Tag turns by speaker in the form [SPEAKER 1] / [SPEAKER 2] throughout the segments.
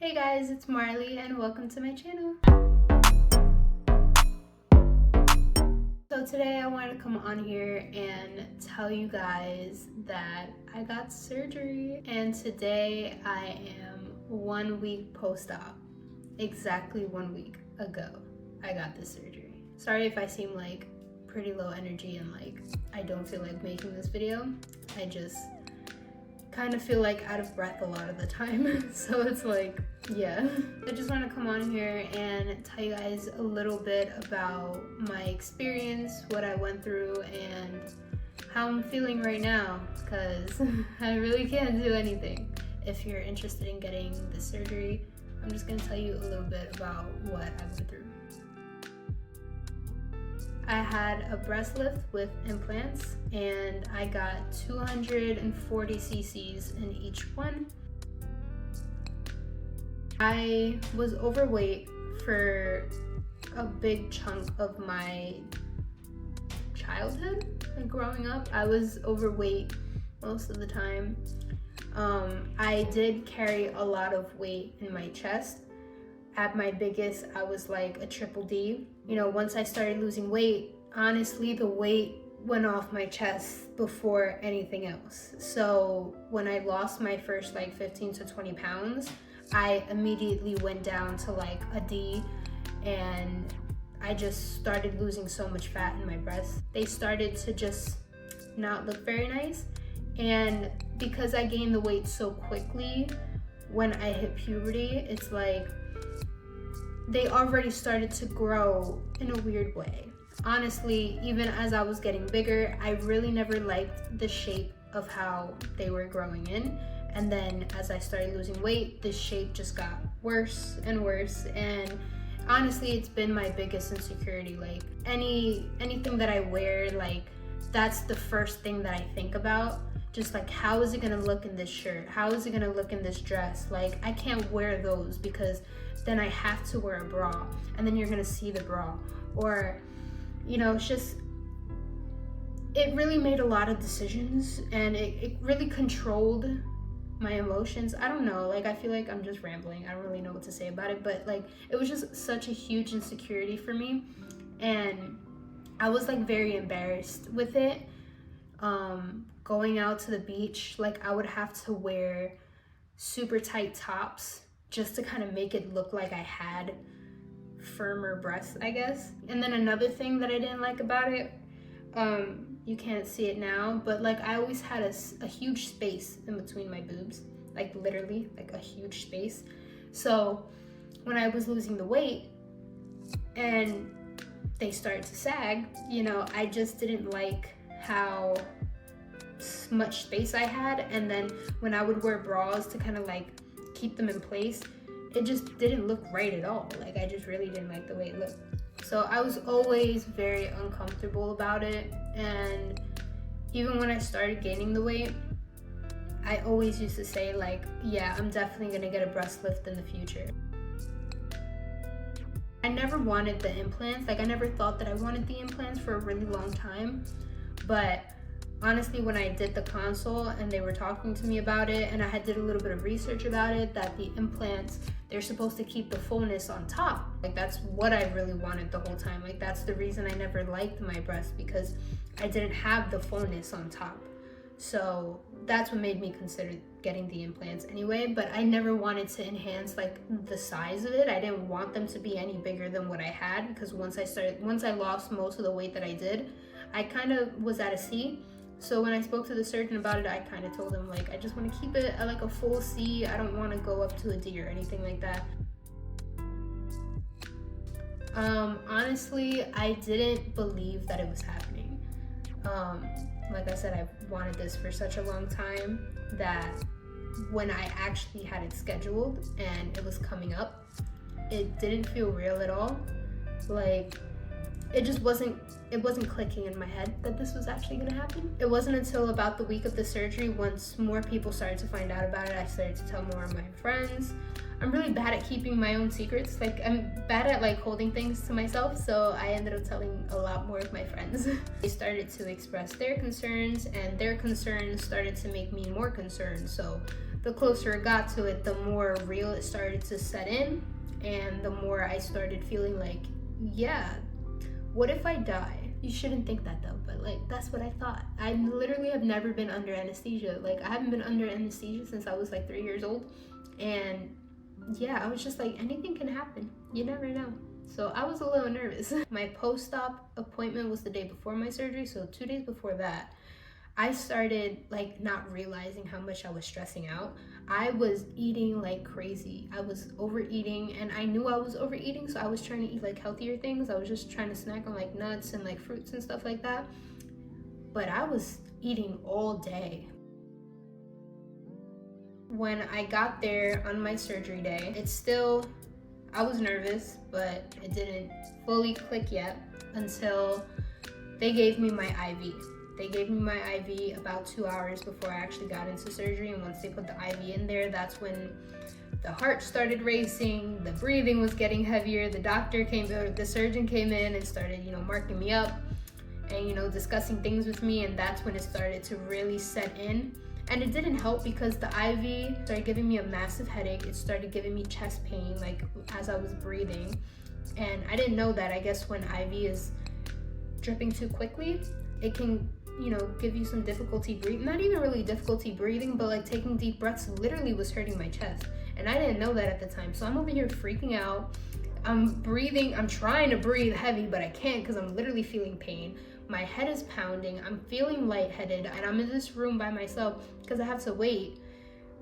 [SPEAKER 1] Hey guys, it's Marley and welcome to my channel. So today I wanted to come on here and tell you guys that I got surgery, and today I am 1 week post-op. Exactly 1 week ago I got this surgery. Sorry if I seem like pretty low energy and like I don't feel like making this video. I just kind of feel like out of breath a lot of the time. So it's like, yeah. I just want to come on here and tell you guys a little bit about my experience, what I went through, and how I'm feeling right now, because I really can't do anything. If you're interested in getting the surgery, I'm just going to tell you a little bit about what I went through. I had a breast lift with implants, and I got 240 cc's in each one. I was overweight for a big chunk of my childhood. Like growing up, I was overweight most of the time. I did carry a lot of weight in my chest. At my biggest, I was like a triple D. You know, once I started losing weight, honestly, the weight went off my chest before anything else. So when I lost my first like 15 to 20 pounds, I immediately went down to like a D, and I just started losing so much fat in my breasts. They started to just not look very nice. And because I gained the weight so quickly, when I hit puberty, it's like they already started to grow in a weird way. Honestly, even as I was getting bigger, I really never liked the shape of how they were growing in. And then as I started losing weight, the shape just got worse and worse. And honestly, it's been my biggest insecurity. Like anything that I wear, like that's the first thing that I think about. Just like, how is it gonna look in this shirt? How is it gonna look in this dress? Like, I can't wear those because then I have to wear a bra, and then you're gonna see the bra. Or, you know, it's just, it really made a lot of decisions, and it really controlled my emotions. I don't know, like I feel like I'm just rambling. I don't really know what to say about it, but like it was just such a huge insecurity for me, and I was like very embarrassed with it. Going out to the beach, like I would have to wear super tight tops just to kind of make it look like I had firmer breasts, I guess. And then another thing that I didn't like about it, you can't see it now, but like I always had a huge space in between my boobs, like literally like a huge space. So when I was losing the weight and they started to sag, you know, I just didn't like how much space I had. And then when I would wear bras to kind of like keep them in place, it just didn't look right at all. Like I just really didn't like the way it looked. So I was always very uncomfortable about it. And even when I started gaining the weight, I always used to say like, yeah, I'm definitely gonna get a breast lift in the future. I never wanted the implants. Like I never thought that I wanted the implants for a really long time. But honestly, when I did the consult and they were talking to me about it, and I had did a little bit of research about it, that the implants, they're supposed to keep the fullness on top. Like that's what I really wanted the whole time. Like that's the reason I never liked my breasts, because I didn't have the fullness on top. So that's what made me consider getting the implants anyway. But I never wanted to enhance like the size of it. I didn't want them to be any bigger than what I had, because once I lost most of the weight that I did, I kind of was at a C. So when I spoke to the surgeon about it, I kind of told him like, I just want to keep it at like a full C. I don't want to go up to a D or anything like that. Honestly, I didn't believe that it was happening. Like I said, I wanted this for such a long time that when I actually had it scheduled and it was coming up, it didn't feel real at all. Like it just wasn't clicking in my head that this was actually gonna happen. It wasn't until about the week of the surgery, once more people started to find out about it, I started to tell more of my friends. I'm really bad at keeping my own secrets. Like I'm bad at like holding things to myself, so I ended up telling a lot more of my friends. They started to express their concerns, and their concerns started to make me more concerned. So the closer it got to it, the more real it started to set in, and the more I started feeling like, yeah, what if I die? You shouldn't think that though, but like that's what I thought. I literally have never been under anesthesia. Like I haven't been under anesthesia since I was like 3 years old. And yeah, I was just like, anything can happen. You never know. So I was a little nervous. My post-op appointment was the day before my surgery, so 2 days before that, I started like not realizing how much I was stressing out. I was eating like crazy. I was overeating, and I knew I was overeating, so I was trying to eat like healthier things. I was just trying to snack on like nuts and like fruits and stuff like that. But I was eating all day. When I got there on my surgery day, I was nervous, but it didn't fully click yet until they gave me my IV. They gave me my IV about 2 hours before I actually got into surgery, and once they put the IV in there, that's when the heart started racing, the breathing was getting heavier, the surgeon came in and started, marking me up and, discussing things with me, and that's when it started to really set in. And it didn't help because the IV started giving me a massive headache. It started giving me chest pain, like as I was breathing. And I didn't know that. I guess when IV is dripping too quickly, it can, give you some difficulty breathing. Not even really difficulty breathing, but like taking deep breaths literally was hurting my chest. And I didn't know that at the time. So I'm over here freaking out. I'm trying to breathe heavy, but I can't because I'm literally feeling pain. My head is pounding, I'm feeling lightheaded, and I'm in this room by myself because I have to wait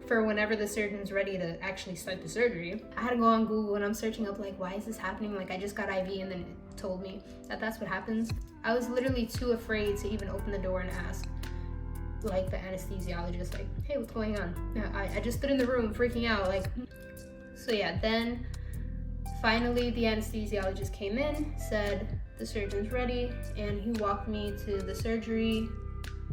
[SPEAKER 1] for whenever the surgeon's ready to actually start the surgery. I had to go on Google and I'm searching up like, why is this happening? Like I just got IV and then it told me that that's what happens. I was literally too afraid to even open the door and ask like the anesthesiologist, like, hey, what's going on? I just stood in the room freaking out, like. So yeah, then finally the anesthesiologist came in, said the surgeon's ready, and he walked me to the surgery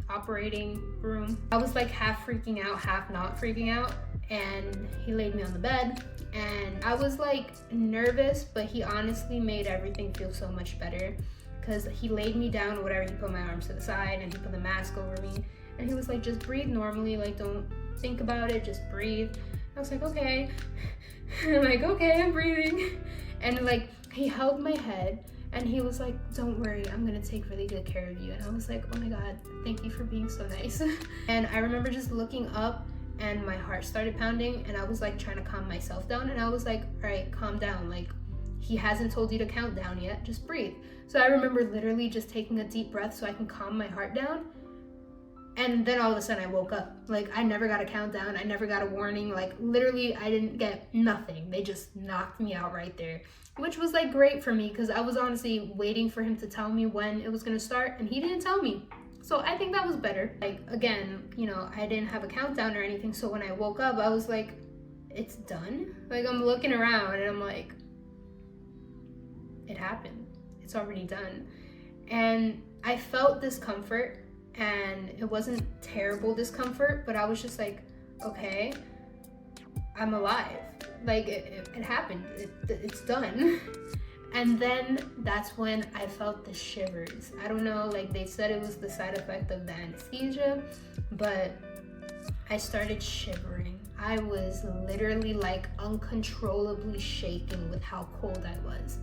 [SPEAKER 1] operating room. I was like half freaking out, half not freaking out, and he laid me on the bed, and I was like nervous, but he honestly made everything feel so much better because he laid me down or whatever. He put my arms to the side and he put the mask over me, and he was like, just breathe normally, like don't think about it, just breathe. I was like, okay. I'm like, okay, I'm breathing. And like he held my head and he was like, don't worry, I'm gonna take really good care of you. And I was like, oh my God, thank you for being so nice. And I remember just looking up and my heart started pounding, and I was like trying to calm myself down, and I was like, all right, calm down. Like, he hasn't told you to count down yet, just breathe. So I remember literally just taking a deep breath so I can calm my heart down. And then all of a sudden I woke up. Like I never got a countdown, I never got a warning, like literally I didn't get nothing. They just knocked me out right there, which was like great for me because I was honestly waiting for him to tell me when it was gonna start, and he didn't tell me. So I think that was better. Like again, I didn't have a countdown or anything, so when I woke up I was like, it's done? Like I'm looking around and I'm like, it happened, it's already done. And I felt discomfort, and it wasn't terrible discomfort, but I was just like, okay, I'm alive. Like it happened, it's done. And then that's when I felt the shivers. I don't know, like they said it was the side effect of the anesthesia, but I started shivering. I was literally like uncontrollably shaking with how cold I was.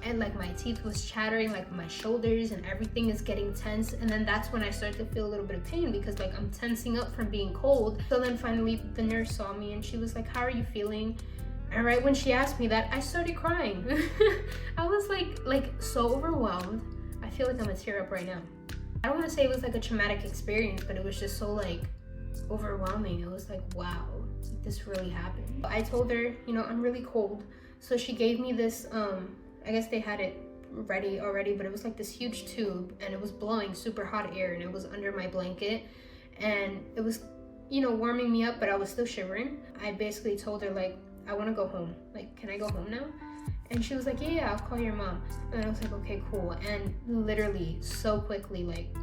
[SPEAKER 1] And like my teeth was chattering, like my shoulders and everything is getting tense. And then that's when I started to feel a little bit of pain because like I'm tensing up from being cold. So then finally the nurse saw me and she was like, how are you feeling? And right when she asked me that, I started crying. I was like so overwhelmed. I feel like I'm gonna tear up right now. I don't want to say it was like a traumatic experience, but it was just so like overwhelming. It was like, wow, this really happened. I told her, I'm really cold. So she gave me this, I guess they had it ready already, but it was like this huge tube and it was blowing super hot air and it was under my blanket and it was, warming me up, but I was still shivering. I basically told her like, I want to go home. Like, can I go home now? And she was like, yeah, I'll call your mom. And I was like, okay, cool. And literally so quickly, like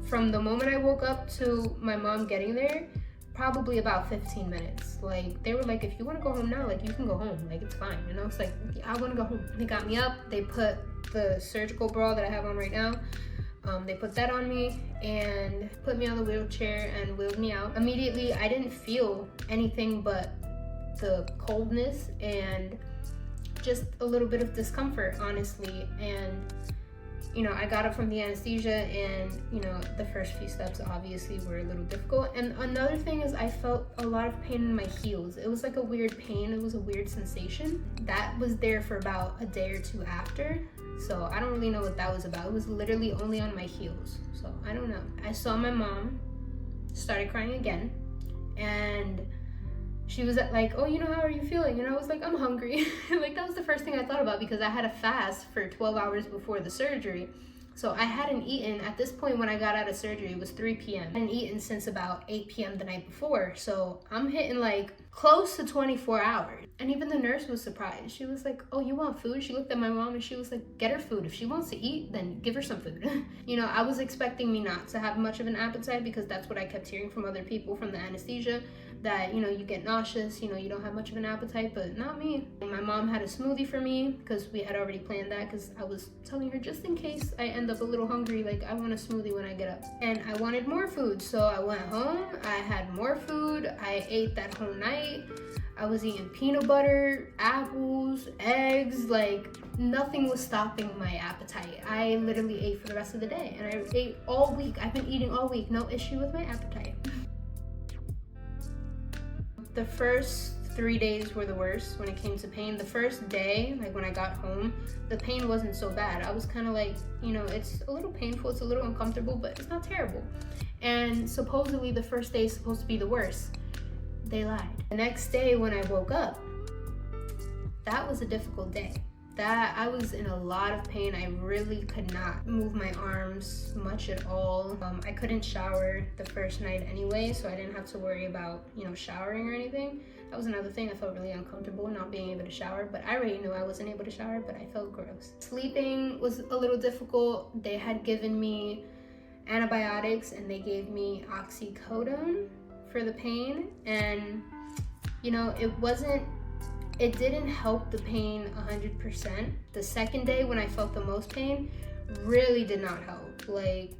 [SPEAKER 1] from the moment I woke up to my mom getting there, probably about 15 minutes. Like they were like, if you want to go home now, like you can go home, like it's fine. And I was like, yeah, I want to go home. They got me up, they put the surgical bra that I have on right now They put that on me and put me on the wheelchair and wheeled me out. Immediately, I didn't feel anything but the coldness and just a little bit of discomfort, honestly. And you know, I got up from the anesthesia, and you know, the first few steps obviously were a little difficult. And another thing is I felt a lot of pain in my heels. It was like a weird pain, it was a weird sensation. That was there for about a day or two after. So I don't really know what that was about. It was literally only on my heels. So I don't know. I saw my mom, started crying again, and she was like, oh, you know, how are you feeling? And I was like, I'm hungry. Like, that was the first thing I thought about, because I had a fast for 12 hours before the surgery. So I hadn't eaten. At this point, when I got out of surgery, it was 3 p.m. I hadn't eaten since about 8 p.m. the night before. So I'm hitting like close to 24 hours. And even the nurse was surprised. She was like, oh, you want food? She looked at my mom and she was like, get her food. If she wants to eat, then give her some food. You know, I was expecting me not to have much of an appetite, because that's what I kept hearing from other people from the anesthesia, that, you know, you get nauseous, you know, you don't have much of an appetite, but not me. My mom had a smoothie for me, because we had already planned that, because I was telling her, just in case I end up a little hungry, like, I want a smoothie when I get up. And I wanted more food, so I went home, I had more food, I ate that whole night. I was eating peanut butter, apples, eggs, like nothing was stopping my appetite. I literally ate for the rest of the day, and I ate all week. I've been eating all week, no issue with my appetite. The first 3 days were the worst when it came to pain. The first day, like when I got home, the pain wasn't so bad. I was kind of like, you know, it's a little painful, it's a little uncomfortable, but it's not terrible. And supposedly the first day is supposed to be the worst. They lied. The next day when I woke up, that was a difficult day. That I was in a lot of pain. I really could not move my arms much at all. I couldn't shower the first night anyway, so I didn't have to worry about, you know, showering or anything. That was another thing. I felt really uncomfortable not being able to shower, but I already knew I wasn't able to shower, but I felt gross. Sleeping was a little difficult. They had given me antibiotics and they gave me oxycodone for the pain, and you know, it didn't help the pain 100%. The second day when I felt the most pain really did not help. Like,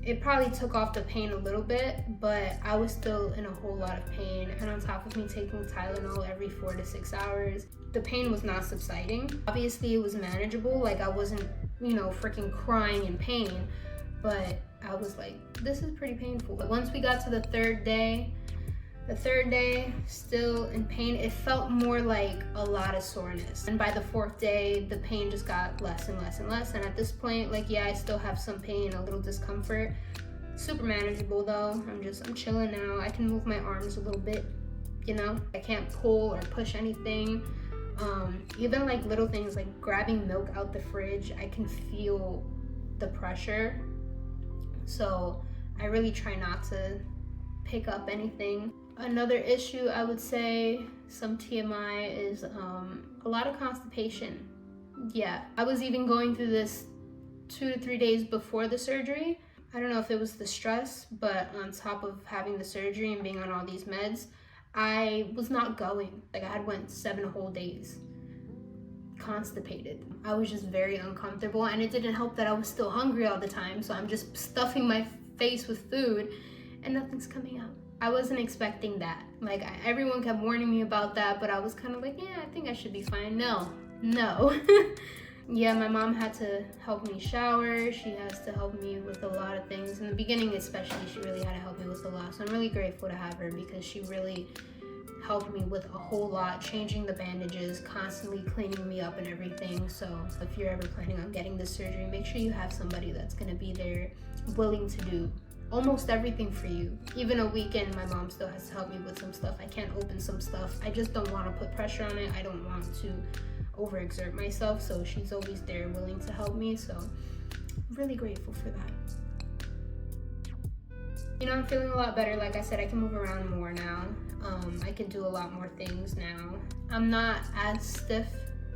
[SPEAKER 1] it probably took off the pain a little bit, but I was still in a whole lot of pain. And on top of me taking Tylenol every 4 to 6 hours, the pain was not subsiding. Obviously it was manageable. Like, I wasn't, you know, freaking crying in pain, but I was like, this is pretty painful. But once we got to the third day, still in pain, it felt more like a lot of soreness. And by the fourth day, the pain just got less and less and less. And at this point, like, yeah, I still have some pain, a little discomfort. Super manageable though. I'm chilling now. I can move my arms a little bit, you know? I can't pull or push anything. Even like little things like grabbing milk out the fridge, I can feel the pressure. So I really try not to pick up anything. Another issue, I would say, some TMI, is a lot of constipation. Yeah, I was even going through this 2 to 3 days before the surgery. I don't know if it was the stress, but on top of having the surgery and being on all these meds, I was not going. Like, I had went 7 whole days constipated. I was just very uncomfortable, and it didn't help that I was still hungry all the time, so I'm just stuffing my face with food and nothing's coming out. I wasn't expecting that. Like, everyone kept warning me about that, but I was kind of like, yeah, I think I should be fine. No. Yeah, my mom had to help me shower. She has to help me with a lot of things. In the beginning especially, she really had to help me with a lot. So I'm really grateful to have her, because she really helped me with a whole lot, changing the bandages, constantly cleaning me up and everything. So if you're ever planning on getting this surgery, make sure you have somebody that's gonna be there, willing to do almost everything for you. Even a weekend, my mom still has to help me with some stuff. I can't open some stuff. I just don't want to put pressure on it. I don't want to overexert myself, so she's always there willing to help me. So I'm really grateful for that. You know, I'm feeling a lot better. Like I said, I can move around more now. I can do a lot more things now. I'm not as stiff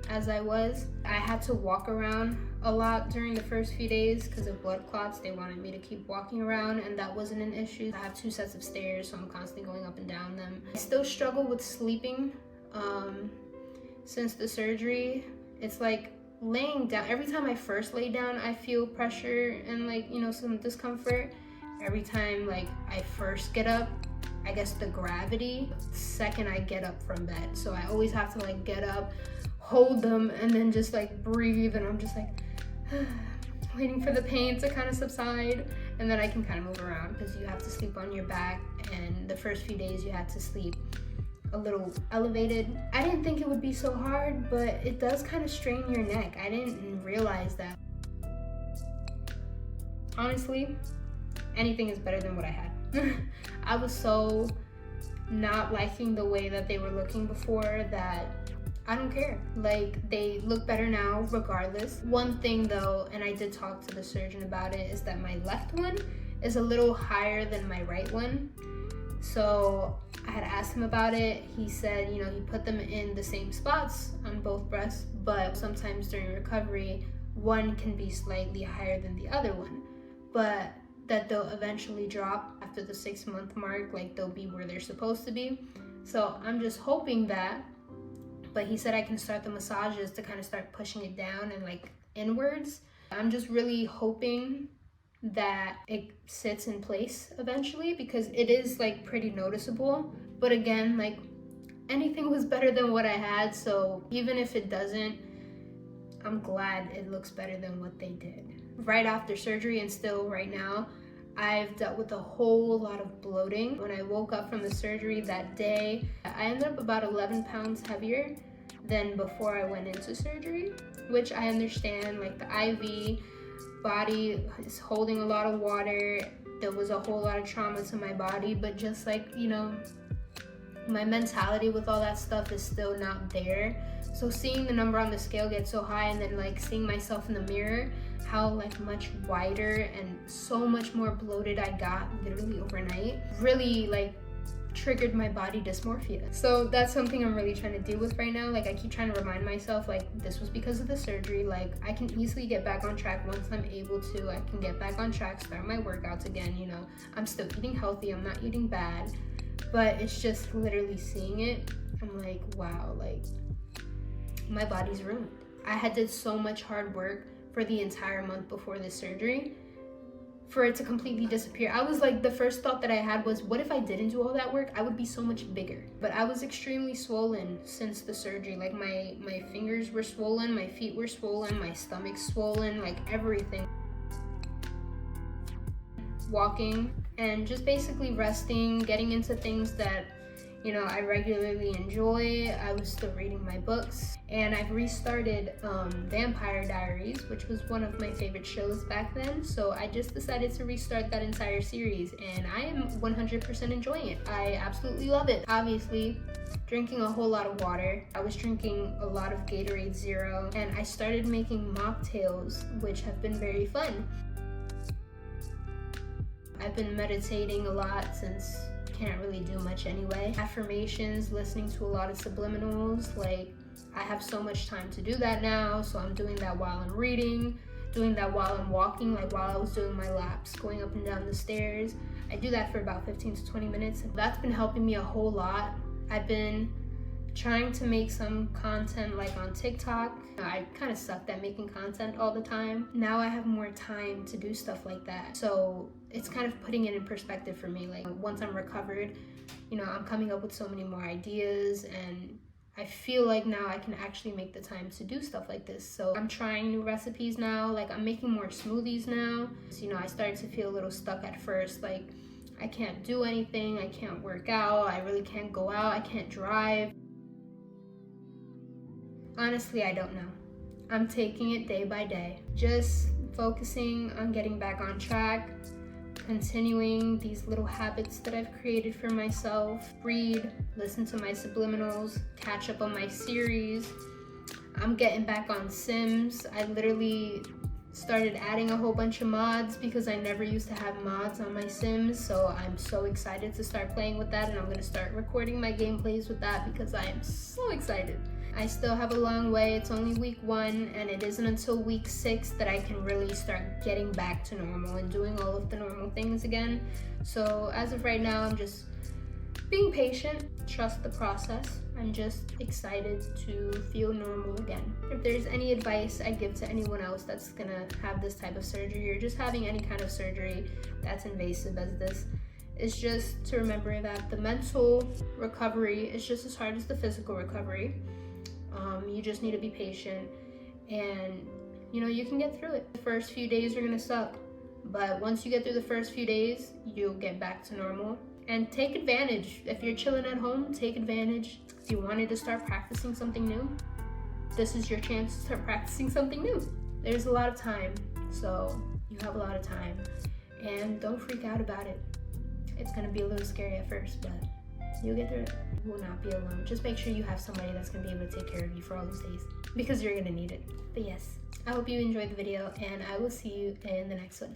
[SPEAKER 1] as I was. I had to walk around a lot during the first few days because of blood clots. They wanted me to keep walking around, and that wasn't an issue. I have 2 sets of stairs, so I'm constantly going up and down them. I still struggle with sleeping. Since the surgery, it's like laying down, every time I first lay down, I feel pressure and like, you know, some discomfort. Every time like I first get up, I guess the gravity, the second I get up from bed. So I always have to like get up, hold them, and then just like breathe. And I'm just like waiting for the pain to kind of subside. And then I can kind of move around, because you have to sleep on your back. And the first few days you had to sleep a little elevated. I didn't think it would be so hard, but it does kind of strain your neck. I didn't realize that. Honestly, anything is better than what I had. I was so not liking the way that they were looking before that I don't care. Like, they look better now regardless. One thing though, and I did talk to the surgeon about it, is that my left one is a little higher than my right one. So I had asked him about it. He said, you know, he put them in the same spots on both breasts, but sometimes during recovery, one can be slightly higher than the other one, but that they'll eventually drop after the 6-month mark, like they'll be where they're supposed to be. So I'm just hoping that, but he said I can start the massages to kind of start pushing it down and like inwards. I'm just really hoping that it sits in place eventually, because it is like pretty noticeable. But again, like, anything was better than what I had, so even if it doesn't, I'm glad it looks better than what they did. Right after surgery and still right now, I've dealt with a whole lot of bloating. When I woke up from the surgery that day, I ended up about 11 pounds heavier than before I went into surgery, which I understand. Like, the IV, body is holding a lot of water. There was a whole lot of trauma to my body, but just like, you know, my mentality with all that stuff is still not there. So seeing the number on the scale get so high, and then like seeing myself in the mirror, how like much wider and so much more bloated I got literally overnight, really like triggered my body dysmorphia. So that's something I'm really trying to deal with right now. Like, I keep trying to remind myself, like, this was because of the surgery. Like, I can easily get back on track once I'm able to. I can get back on track, start my workouts again, you know. I'm still eating healthy, I'm not eating bad, but it's just literally seeing it, I'm like, wow, like, my body's ruined. I had did so much hard work for the entire month before this surgery, for it to completely disappear. I was like, the first thought that I had was, what if I didn't do all that work? I would be so much bigger. But I was extremely swollen since the surgery. Like, my fingers were swollen, my feet were swollen, my stomach swollen, like everything. Walking and just basically resting, getting into things that, you know, I regularly enjoy. I was still reading my books, and I've restarted Vampire Diaries, which was one of my favorite shows back then. So I just decided to restart that entire series, and I am 100% enjoying it. I absolutely love it. Obviously, drinking a whole lot of water. I was drinking a lot of Gatorade Zero, and I started making mocktails, which have been very fun. I've been meditating a lot since can't really do much anyway. Affirmations, listening to a lot of subliminals. Like, I have so much time to do that now, so I'm doing that while I'm reading, doing that while I'm walking, like while I was doing my laps, going up and down the stairs. I do that for about 15 to 20 minutes. That's been helping me a whole lot. I've been trying to make some content like on TikTok. I kind of sucked at making content all the time. Now I have more time to do stuff like that. So it's kind of putting it in perspective for me. Like, once I'm recovered, you know, I'm coming up with so many more ideas, and I feel like now I can actually make the time to do stuff like this. So I'm trying new recipes now. Like, I'm making more smoothies now. So, you know, I started to feel a little stuck at first. Like, I can't do anything, I can't work out, I really can't go out, I can't drive. Honestly, I don't know. I'm taking it day by day. Just focusing on getting back on track, continuing these little habits that I've created for myself. Read, listen to my subliminals, catch up on my series. I'm getting back on Sims. I literally started adding a whole bunch of mods because I never used to have mods on my Sims, so I'm so excited to start playing with that, and I'm gonna start recording my gameplays with that because I am so excited. I still have a long way. It's only week 1, and it isn't until week 6 that I can really start getting back to normal and doing all of the normal things again. So as of right now, I'm just Being patient, trust the process. I'm just excited to feel normal again. If there's any advice I give to anyone else that's gonna have this type of surgery or just having any kind of surgery that's invasive as this, it's just to remember that the mental recovery is just as hard as the physical recovery. You just need to be patient, and you know, you can get through it. The first few days are gonna suck, but once you get through the first few days, you'll get back to normal. And take advantage. If you're chilling at home, take advantage. If you wanted to start practicing something new, this is your chance to start practicing something new. There's a lot of time, so you have a lot of time. And don't freak out about it. It's gonna be a little scary at first, but you'll get through it. You will not be alone. Just make sure you have somebody that's gonna be able to take care of you for all those days, because you're gonna need it. But yes, I hope you enjoyed the video, and I will see you in the next one.